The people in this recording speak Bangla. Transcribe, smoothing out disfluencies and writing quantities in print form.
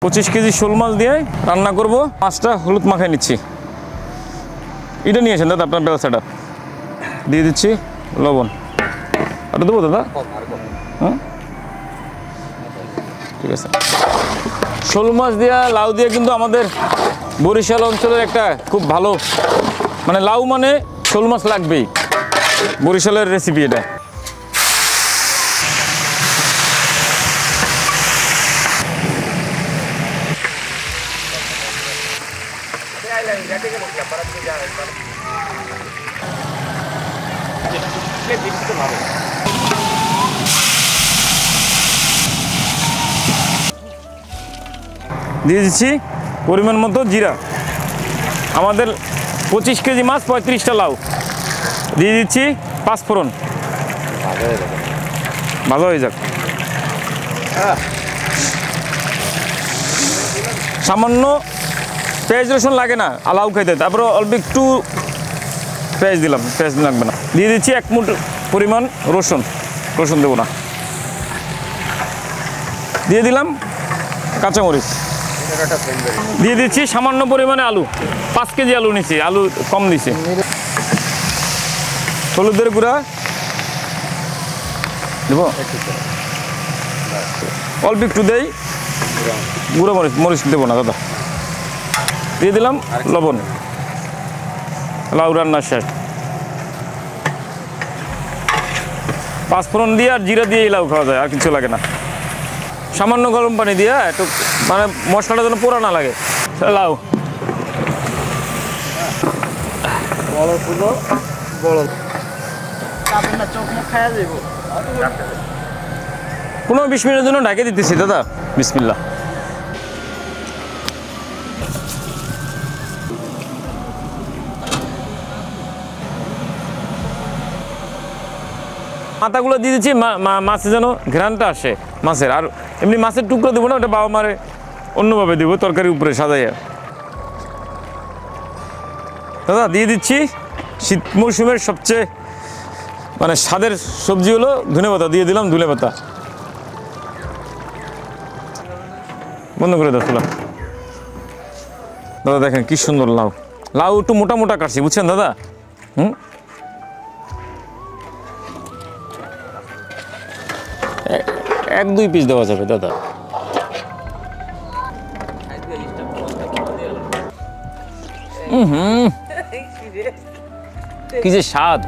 25 কেজি শোল মাছ দিয়ে রান্না করব। মাছটা হলুদ মাখায় নিচ্ছি। এটা নিয়েছেন দাদা আপনার বেলসাটা দিয়ে দিচ্ছি, লবণ আর দেবো দাদা। হ্যাঁ ঠিক আছে। শোল মাছ দিয়া লাউ দিয়ে কিন্তু আমাদের বরিশাল অঞ্চলের একটা খুব ভালো, মানে লাউ মানে শোল মাছ লাগবেই, বরিশালের রেসিপি এটা। দিয়ে দিচ্ছি পরিমাণ মতো জিরা। আমাদের 25 কেজি মাছ 35টা লাউ। দিয়ে দিচ্ছি 5 ফোড়ন, ভালো হয়ে যাক। সামান্য পেঁয়াজ রসুন লাগে না লাউ খাইতে, তারপরে অল্প একটু পেঁয়াজ দিলাম, পেঁয়াজ লাগবে না। দিয়ে দিচ্ছি 1 মুঠ পরিমাণ রসুন, রসুন দেবো না। দিয়ে দিলাম কাঁচামরিচ। দিয়ে দিচ্ছি সামান্য পরিমাণে আলু, 5 কেজি আলু নিচ্ছি, আলু কম দিছি। হলুদের গুঁড়া দেবো, অল্প একটু দেই, গুঁড়ো মরিচ, মরিচ দেবো না দাদা। দিয়ে দিলাম লবণ। লাউ রান্না শেষ। 5 ফোড়ন দিয়ে আর জিরা দিয়ে লাউ খাওয়া যায়, আর কিছু লাগে না। সামান্য গরম পানি দিয়ে একটু, মানে মশলাটা যেন পোড়া না লাগে। লাউ কোনো 20 মিনিটের জন্য ঢাকে দিতেছি দাদা। বিসমিল্লাহ। মাথাগুলো দিয়ে দিচ্ছি, মাছে যেন ঘ্রাণটা আসে মাছের। আর এমনি মাছের টুকরো দেবো না, ওটা বাবা মারে অন্যভাবে দেবো, তরকারির উপরে সাজাইয়া। দাদা দিয়ে দিচ্ছি শীত মৌসুমের সবচেয়ে মানে স্বাদের সবজি হলো ধনেপাতা। দিয়ে দিলাম ধনেপাতা। বন্ধ করে দাও চুলা। দাদা দেখেন কি সুন্দর লাউ। লাউ একটু মোটা মোটা কাটছি, বুঝছেন দাদা। হুম, 1-2 পিস দেওয়া যাবে দাদা। কি যে স্বাদ।